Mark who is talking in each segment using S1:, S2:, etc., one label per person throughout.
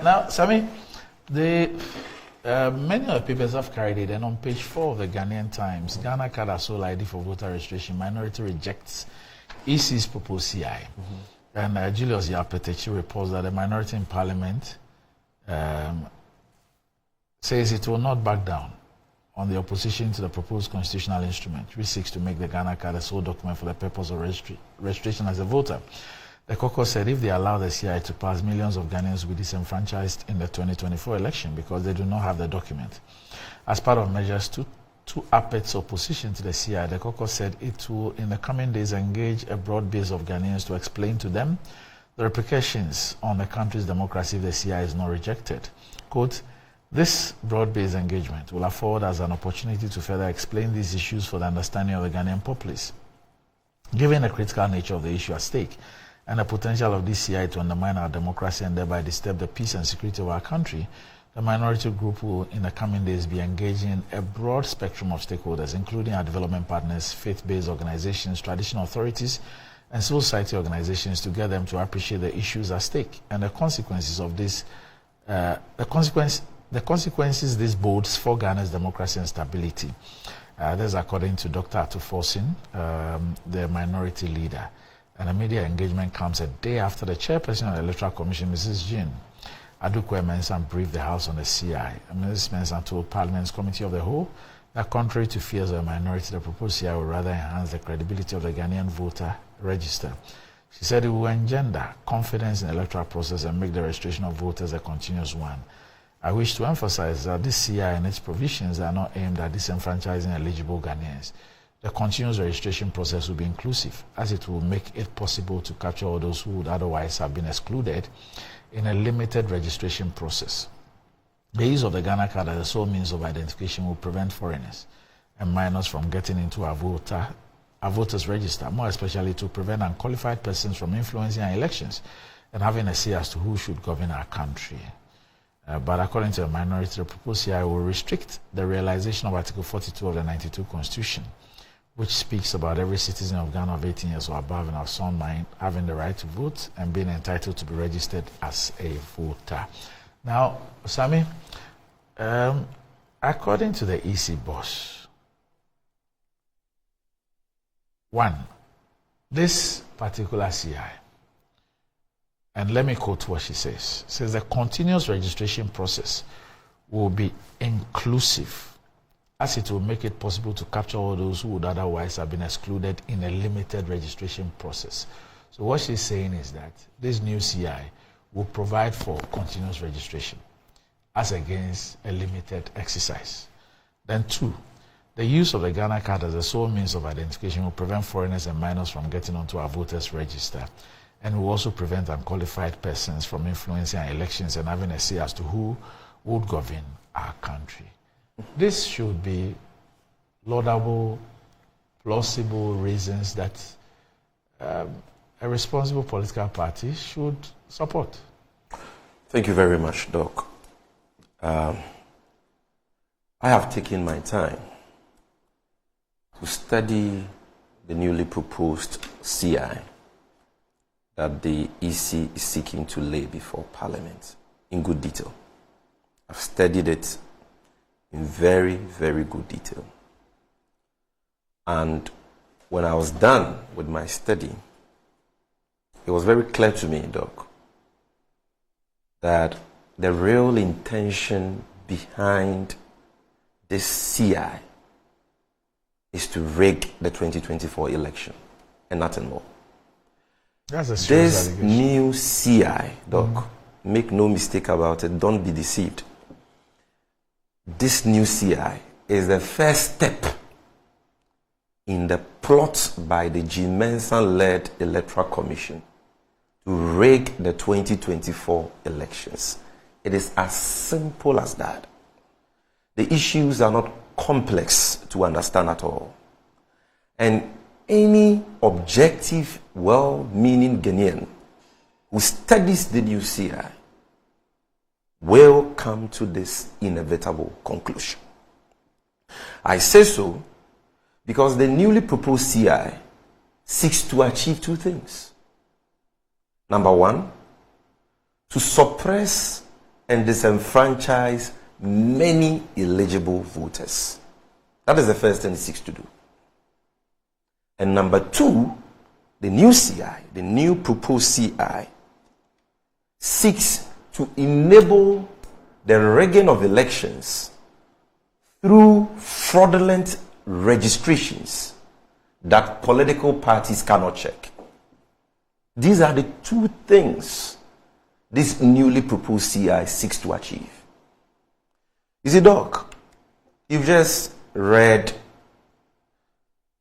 S1: Now, Sammy, many of the papers have carried it, and on page 4 of the Ghanaian Times, Ghana card as sole ID for voter registration, minority rejects EC's proposed CI. And Julius Yapetechi reports that the minority in parliament says it will not back down on the opposition to the proposed constitutional instrument, which seeks to make the Ghana card a sole document for the purpose of registration as a voter. The caucus said if they allow the CI to pass, millions of Ghanaians will be disenfranchised in the 2024 election because they do not have the document. As part of measures to up its opposition to the CI, the caucus said it will, in the coming days, engage a broad base of Ghanaians to explain to them the repercussions on the country's democracy if the CI is not rejected. Quote, this broad-based engagement will afford us an opportunity to further explain these issues for the understanding of the Ghanaian populace. Given the critical nature of the issue at stake, and the potential of this CI to undermine our democracy and thereby disturb the peace and security of our country, the minority group will, in the coming days, be engaging a broad spectrum of stakeholders, including our development partners, faith-based organizations, traditional authorities, and civil society organizations, to get them to appreciate the issues at stake and the consequences of this. The consequences this bodes for Ghana's democracy and stability. This is according to Dr. Atufosin, the minority leader. And the media engagement comes a day after the chairperson of the Electoral Commission, Mrs. Jean Adukwe-Mensah, briefed the House on the CI. Mrs. Mensah told Parliament's Committee of the Whole that contrary to fears of a minority, the proposed CI will rather enhance the credibility of the Ghanaian voter register. She said it will engender confidence in the electoral process and make the registration of voters a continuous one. I wish to emphasize that this CI and its provisions are not aimed at disenfranchising eligible Ghanaians. The continuous registration process will be inclusive, as it will make it possible to capture all those who would otherwise have been excluded in a limited registration process. The use of the Ghana card as a sole means of identification will prevent foreigners and minors from getting into our voters register, more especially to prevent unqualified persons from influencing our elections and having a say as to who should govern our country. But according to the minority, the proposed CI will restrict the realization of Article 42 of the 92 Constitution, which speaks about every citizen of Ghana of 18 years or above and of sound mind having the right to vote and being entitled to be registered as a voter. Now, Sammy, according to the EC boss, one, this particular CI, and let me quote what she says the continuous registration process will be inclusive, as it will make it possible to capture all those who would otherwise have been excluded in a limited registration process. So what she's saying is that this new CI will provide for continuous registration as against a limited exercise. Then two, the use of the Ghana card as a sole means of identification will prevent foreigners and minors from getting onto our voters register, and will also prevent unqualified persons from influencing our elections and having a say as to who would govern our country. This should be laudable, plausible reasons that a responsible political party should support.
S2: Thank you very much, Doc. I have taken my time to study the newly proposed CI that the EC is seeking to lay before Parliament in good detail. I've studied it in very, very good detail. And when I was done with my study, it was very clear to me, Doc, that the real intention behind this CI is to rig the 2024 election and nothing more.
S1: That's a
S2: this
S1: allegation.
S2: New CI, Doc, make no mistake about it, don't be deceived. This new CI is the first step in the plot by the Mensah-led Electoral Commission to rig the 2024 elections. It is as simple as that. The issues are not complex to understand at all. And any objective, well-meaning Ghanaian who studies the new CI will come to this inevitable conclusion. I say so because the newly proposed CI seeks to achieve two things. Number one, to suppress and disenfranchise many eligible voters. That is the first thing it seeks to do. And number two, the new CI, the new proposed CI, seeks to enable the rigging of elections through fraudulent registrations that political parties cannot check. These are the two things this newly proposed CI seeks to achieve. You see, Doc, you've just read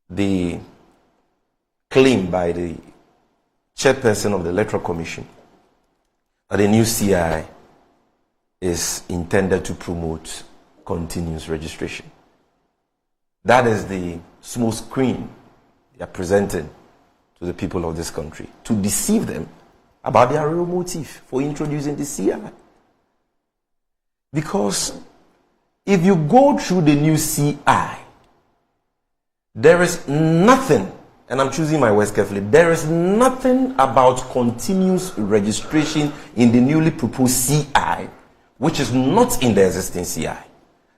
S2: the claim by the chairperson of the Electoral Commission that the new CI is intended to promote continuous registration. That is the smoke screen they are presenting to the people of this country to deceive them about their real motive for introducing the CI. Because if you go through the new CI, there is nothing, and I'm choosing my words carefully, there is nothing about continuous registration in the newly proposed CI which is not in the existing CI.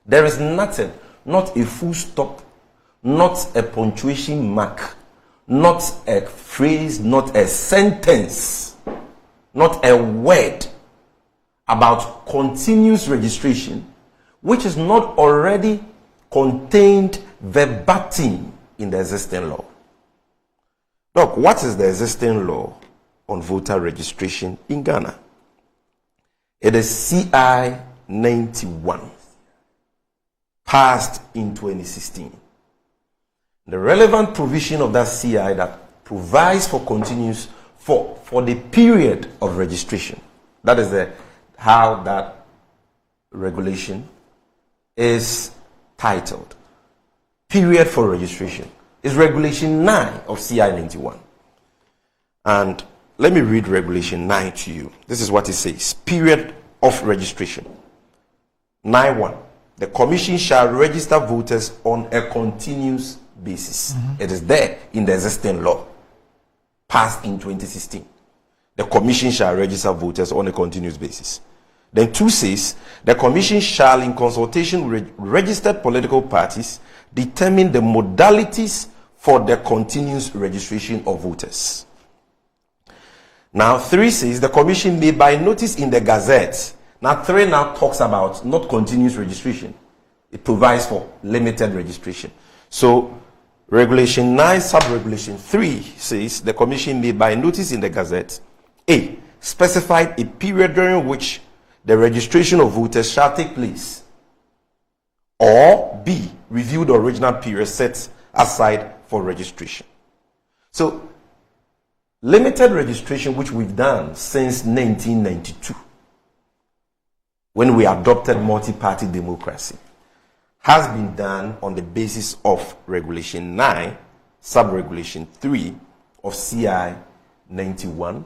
S2: There is nothing, not a full stop, not a punctuation mark, not a phrase, not a sentence, not a word about continuous registration which is not already contained verbatim in the existing law. Look, what is the existing law on voter registration in Ghana? It is CI 91, passed in 2016. The relevant provision of that CI that provides for continuous for the period of registration. That is how that regulation is titled. Period for registration is Regulation 9 of CI 91. And let me read Regulation 9 to you. This is what it says. Period of registration. 9.1. The Commission shall register voters on a continuous basis. It is there in the existing law, passed in 2016. The Commission shall register voters on a continuous basis. Then 2 says, the Commission shall, in consultation with registered political parties, determine the modalities for the continuous registration of voters. Now 3 says, the Commission may by notice in the Gazette. Now 3 now talks about not continuous registration. It provides for limited registration. So Regulation 9, Sub-Regulation 3 says, the Commission may by notice in the Gazette, A, specify a period during which the registration of voters shall take place, or B, review the original period set aside for registration. So, limited registration, which we've done since 1992, when we adopted multi-party democracy, has been done on the basis of Regulation 9, Sub-Regulation 3 of CI 91,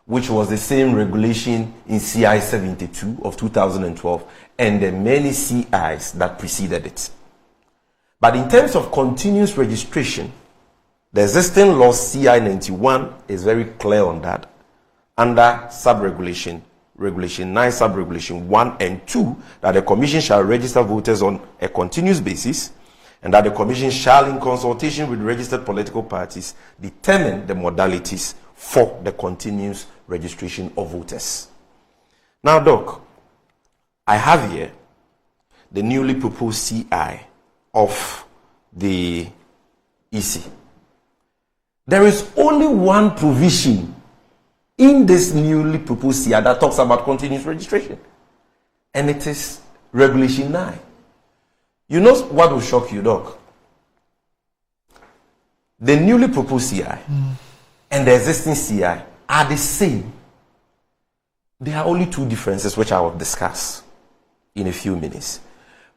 S2: which was the same regulation in CI 72 of 2012, and the many CIs that preceded it. But in terms of continuous registration, the existing law CI 91 is very clear on that. Under sub-regulation, Regulation 9, Sub-Regulation 1 and 2, that the Commission shall register voters on a continuous basis, and that the Commission shall, in consultation with registered political parties, determine the modalities for the continuous registration of voters. Now, Doc, I have here the newly proposed CI of the EC. There is only one provision in this newly proposed CI that talks about continuous registration, and it is Regulation 9. You know what will shock you, Doc? The newly proposed CI and the existing CI are the same. There are only 2 differences which I will discuss in a few minutes.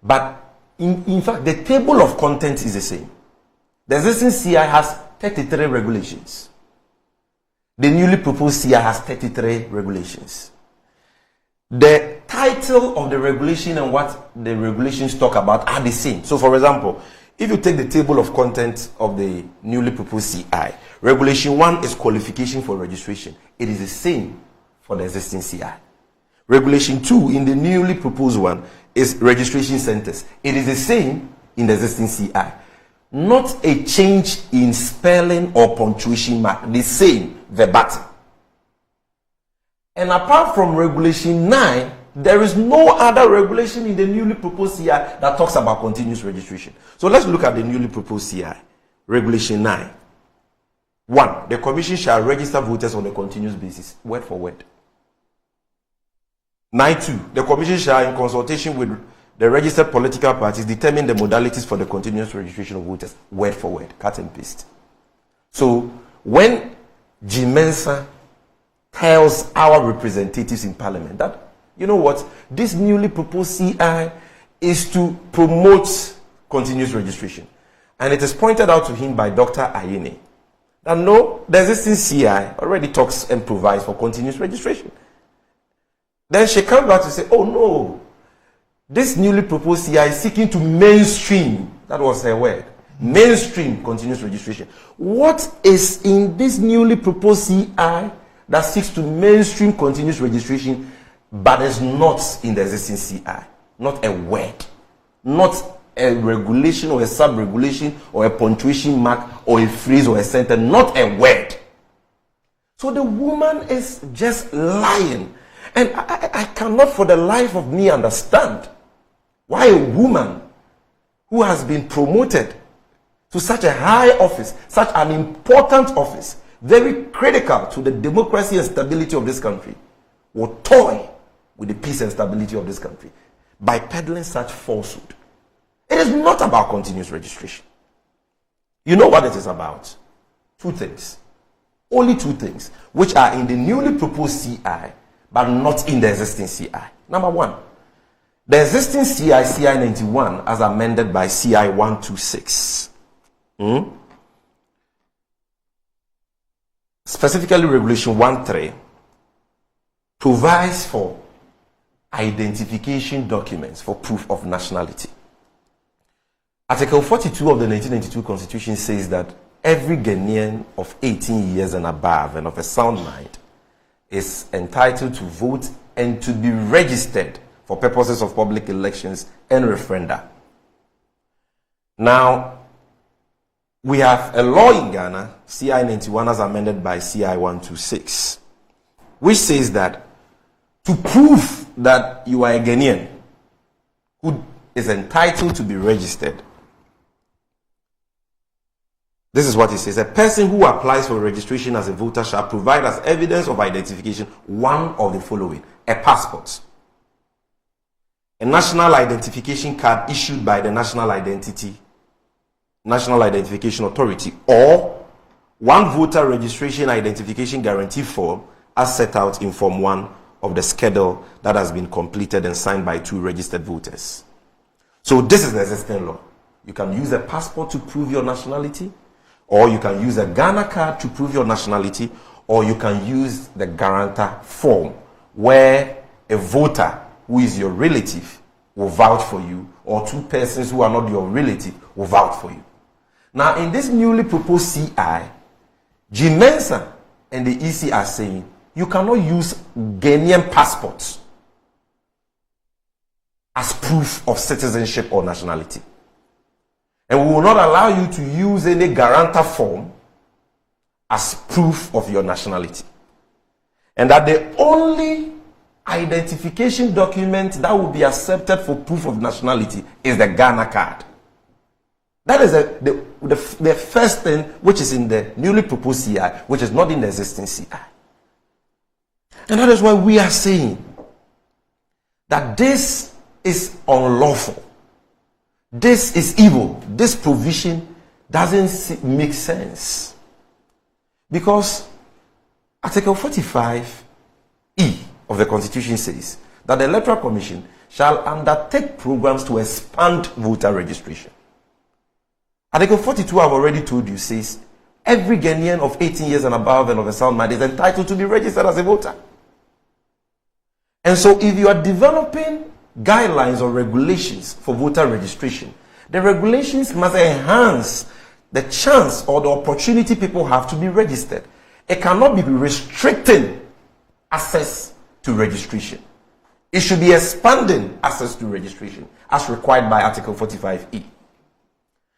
S2: But in fact, the table of contents is the same. The existing CI has 33 regulations. The newly proposed CI has 33 regulations. The title of the regulation and what the regulations talk about are the same. So, for example, if you take the table of contents of the newly proposed CI, Regulation 1 is qualification for registration. It is the same for the existing CI. Regulation 2 in the newly proposed one is registration centers. It is the same in the existing CI. Not a change in spelling or punctuation mark. The same, verbatim. And apart from Regulation 9, there is no other regulation in the newly proposed CI that talks about continuous registration. So let's look at the newly proposed CI. Regulation 9. 1. The Commission shall register voters on a continuous basis. Word for word. 9.2. The Commission shall, in consultation with the registered political parties, determine the modalities for the continuous registration of voters. Word for word. Cut and paste. So, when G. Mensah tells our representatives in Parliament that, you know what, this newly proposed CI is to promote continuous registration. And it is pointed out to him by Dr. Ayine that no, the existing CI already talks and provides for continuous registration. Then she comes back to say, oh no, this newly proposed CI is seeking to mainstream, that was her word, mainstream continuous registration. What is in this newly proposed CI that seeks to mainstream continuous registration but is not in the existing CI? Not a word, not a regulation or a sub-regulation or a punctuation mark or a phrase or a sentence, not a word. So the woman is just lying. And I cannot for the life of me understand why a woman who has been promoted to such a high office, such an important office, very critical to the democracy and stability of this country, will toy with the peace and stability of this country by peddling such falsehood. It is not about continuous registration. You know what it is about? Two things. Only two things, which are in the newly proposed CI, but not in the existing CI. Number one, the existing CI, CI 91, as amended by CI 126. Specifically, Regulation 1.3 provides for identification documents for proof of nationality. Article 42 of the 1992 Constitution says that every Ghanaian of 18 years and above and of a sound mind is entitled to vote and to be registered for purposes of public elections and referenda. Now, we have a law in Ghana, CI 91 as amended by CI 126, which says that to prove that you are a Ghanaian who is entitled to be registered, this is what it says. A person who applies for registration as a voter shall provide as evidence of identification one of the following: a passport, a national identification card issued by the National Identification Authority, or one voter registration identification guarantee form as set out in Form 1 of the schedule that has been completed and signed by 2 registered voters. So this is the existing law. You can use a passport to prove your nationality, or you can use a Ghana card to prove your nationality, or you can use the guarantor form where a voter who is your relative will vouch for you, or 2 persons who are not your relative will vouch for you. Now, in this newly proposed CI, G. Mensah and the EC are saying you cannot use Ghanaian passports as proof of citizenship or nationality. And we will not allow you to use any guarantor form as proof of your nationality. And that the only identification document that will be accepted for proof of nationality is the Ghana card. That is the first thing which is in the newly proposed CI, which is not in the existing CI. And that is why we are saying that this is unlawful. This is evil. This provision doesn't make sense. Because Article 45E of the Constitution says that the Electoral Commission shall undertake programs to expand voter registration. Article 42, I've already told you, says every Ghanaian of 18 years and above and of a sound mind is entitled to be registered as a voter. And so if you are developing guidelines or regulations for voter registration, the regulations must enhance the chance or the opportunity people have to be registered. It cannot be restricting access to registration. It should be expanding access to registration as required by Article 45E.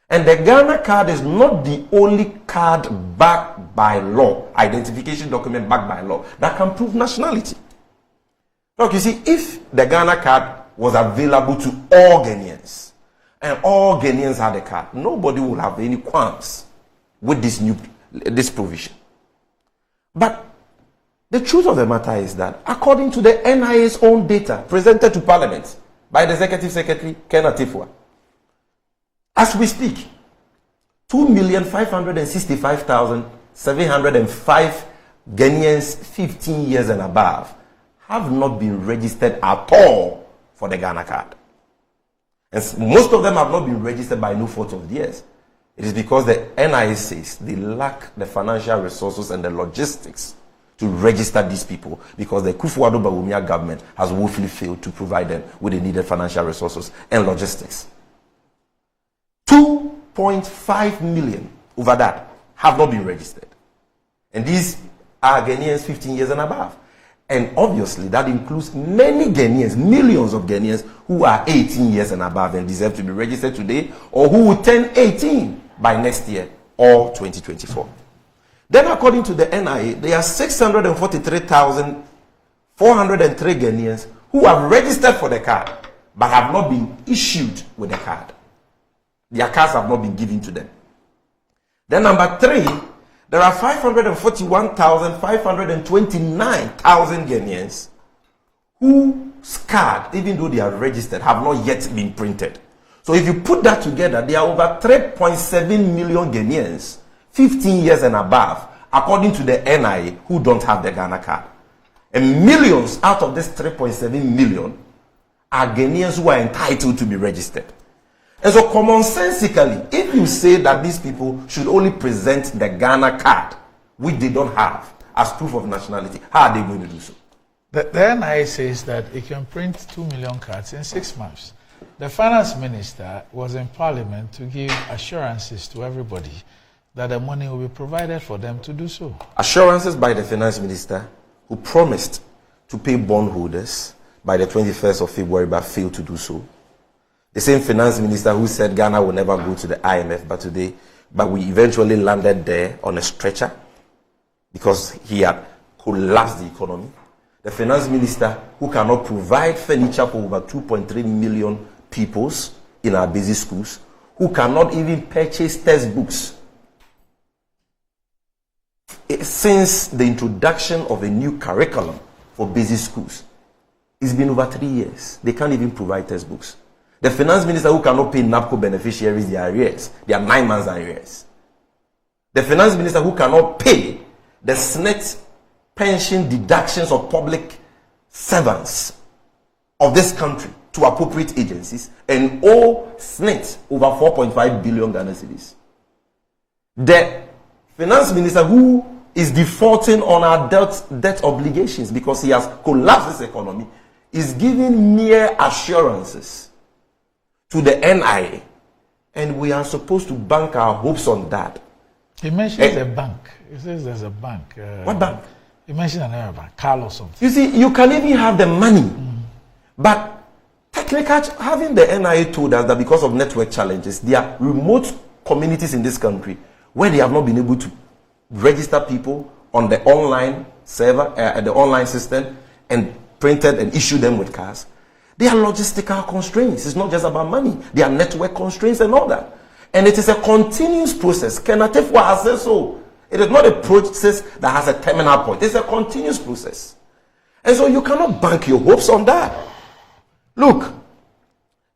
S2: And the Ghana card is not the only card backed by law, identification document backed by law, that can prove nationality. Look, you see, if the Ghana card was available to all Ghanaians, and all Ghanaians had a card, nobody would have any qualms with this provision. But the truth of the matter is that, according to the NIA's own data presented to Parliament by the Executive Secretary, Ken Atifua, as we speak, 2,565,705 Ghanaians 15 years and above have not been registered at all for the Ghana card. And most of them have not been registered by no fault of theirs. It is because the NIA says they lack the financial resources and the logistics to register these people, because the Kufuor Bawumia government has woefully failed to provide them with the needed financial resources and logistics. 2.5 million over that have not been registered. And these are Ghanaians 15 years and above. And obviously that includes many Ghanaians, millions of Ghanaians who are 18 years and above and deserve to be registered today, or who will turn 18 by next year or 2024. Then according to the NIA, there are 643,403 Ghanaians who have registered for the card but have not been issued with the card. Their cards have not been given to them. Then number 3, there are 541,529 Ghanaians whose card, even though they are registered, have not yet been printed. So if you put that together, there are over 3.7 million Ghanaians 15 years and above, according to the NIA, who don't have the Ghana card. And millions out of this 3.7 million are Ghanaians who are entitled to be registered. And so commonsensically, if you say that these people should only present the Ghana card, which they don't have, as proof of nationality, how are they going to do so?
S1: The NIA says that it can print 2 million cards in 6 months. The finance minister was in Parliament to give assurances to everybody that the money will be provided for them to do so. Assurances
S2: by the finance minister, who promised to pay bondholders by the 21st of February but failed to do so. The same finance minister who said Ghana will never go to the IMF, but we eventually landed there on a stretcher because he had collapsed the economy. The finance minister who cannot provide furniture for over 2.3 million pupils in our basic schools, who cannot even purchase textbooks. Since the introduction of a new curriculum for basic schools, it's been over 3 years. They can't even provide textbooks. The finance minister who cannot pay NAPCO beneficiaries their arrears, their 9 months arrears. The finance minister who cannot pay the SNET pension deductions of public servants of this country to appropriate agencies and owe SNET over 4.5 billion Ghana cedis. The finance minister who is defaulting on our debt obligations because he has collapsed this economy is giving mere assurances to the NIA, and we are supposed to bank our hopes on that.
S1: He mentions a bank. He says there's a bank.
S2: What bank?
S1: He mentioned another bank, Carlos something.
S2: You see, you can even have the money, but technically, having the NIA told us that because of network challenges, there are remote communities in this country where they have not been able to register people on the online server, the online system, and printed and issue them with cards. There are logistical constraints. It's not just about money. There are network constraints and all that. And it is a continuous process. Ken Atifua has said so. It is not a process that has a terminal point. It's a continuous process. And so you cannot bank your hopes on that. Look,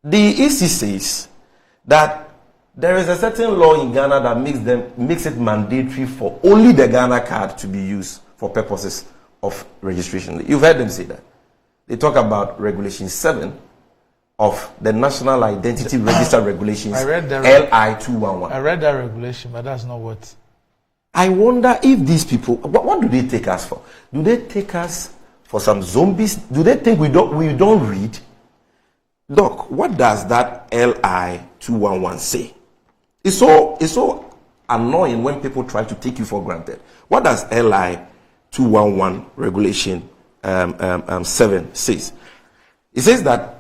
S2: the EC says that there is a certain law in Ghana that makes it mandatory for only the Ghana card to be used for purposes of registration. You've heard them say that. They talk about Regulation 7 of the National Identity Register Regulations, LI 211.
S1: I read that regulation, but that's not what...
S2: I wonder if these people, what do they take us for? Do they take us for some zombies? Do they think we don't read? Doc, what does that LI 211 say? It's so annoying when people try to take you for granted. What does LI 211 Regulation 7 says? It says that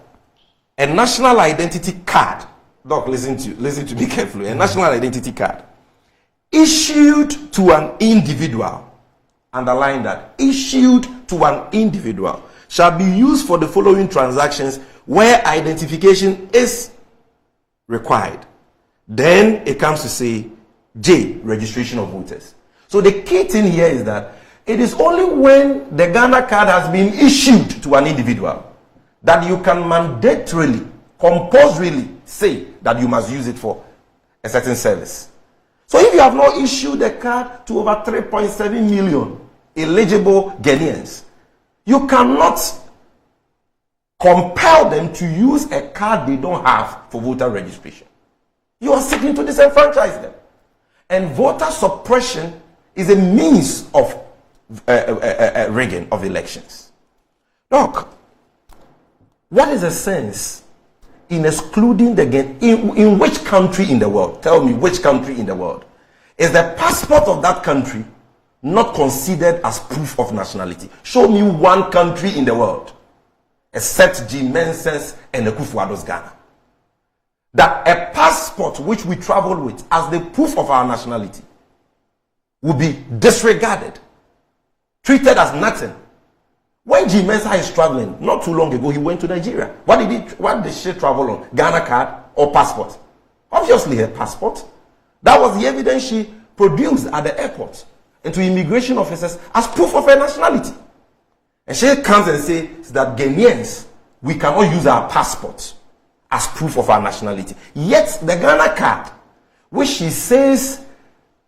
S2: a national identity card, Doc, listen to me carefully, a national identity card issued to an individual, underline that, issued to an individual, shall be used for the following transactions where identification is required. Then it comes to say, J, registration of voters. So the key thing here is that it is only when the Ghana card has been issued to an individual that you can mandatorily, compulsorily say that you must use it for a certain service. So if you have not issued a card to over 3.7 million eligible Ghanaians, you cannot compel them to use a card they don't have for voter registration. You are seeking to disenfranchise them. And voter suppression is a means of rigging of elections. Look, what is the sense in excluding the in which country in the world? Tell me which country in the world is the passport of that country not considered as proof of nationality? Show me one country in the world, except G. Mensah's and the Kufuor's Ghana, that a passport which we travel with as the proof of our nationality will be disregarded, treated as nothing. When G. Mensah is traveling, not too long ago, he went to Nigeria. What did she travel on? Ghana card or passport? Obviously her passport. That was the evidence she produced at the airport and to immigration officers as proof of her nationality. And she comes and says that Ghanaians, we cannot use our passports as proof of our nationality. Yet the Ghana card, which she says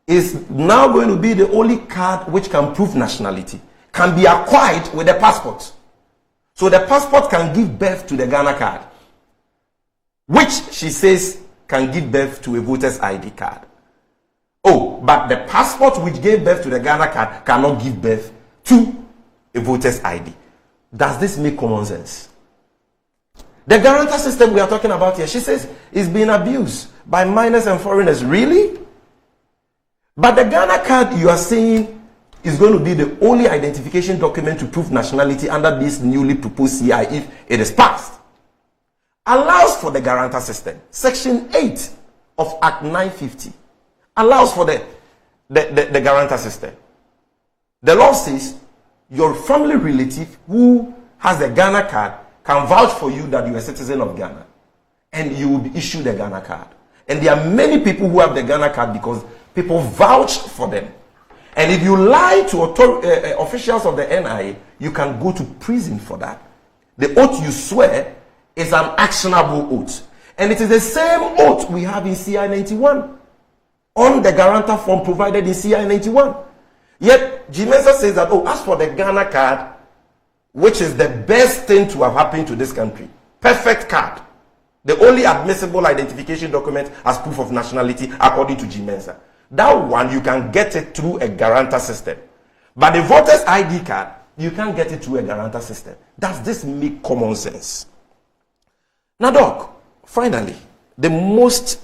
S2: is now going to be the only card which can prove nationality, can be acquired with the passport. So the passport can give birth to the Ghana card, which she says can give birth to a voter's ID card. Oh, but the passport which gave birth to the Ghana card cannot give birth to a voter's ID. Does this make common sense? The guarantor system we are talking about here, she says, is being abused by minors and foreigners. Really? But the Ghana card you are saying is going to be the only identification document to prove nationality under this newly proposed CI if it is passed. Allows for the guarantor system. Section 8 of Act 950 allows for the guarantor system. The law says your family relative who has a Ghana card can vouch for you that you are a citizen of Ghana and you will be issued a Ghana card. And there are many people who have the Ghana card because people vouch for them. And if you lie to officials of the NIA, you can go to prison for that. The oath you swear is an actionable oath. And it is the same oath we have in CI 91 on the guarantor form provided in CI 91. Yet, G. Mensah says that, oh, as for the Ghana card, which is the best thing to have happened to this country, perfect card, the only admissible identification document as proof of nationality according to G. Mensah. That one, you can get it through a guarantor system. But the voter's ID card, you can't get it through a guarantor system. Does this make common sense? Now, Doc, finally, the most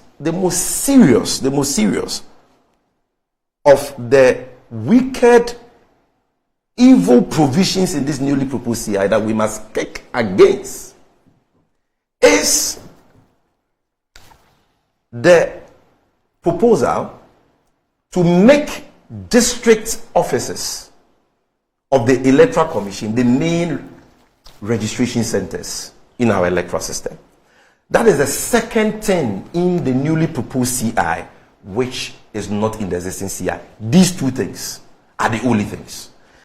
S2: serious of the wicked, evil provisions in this newly proposed CI that we must kick against is the proposal to make district offices of the Electoral Commission the main registration centers in our electoral system. That is the second thing in the newly proposed CI which is not in the existing CI. These two things are the only things.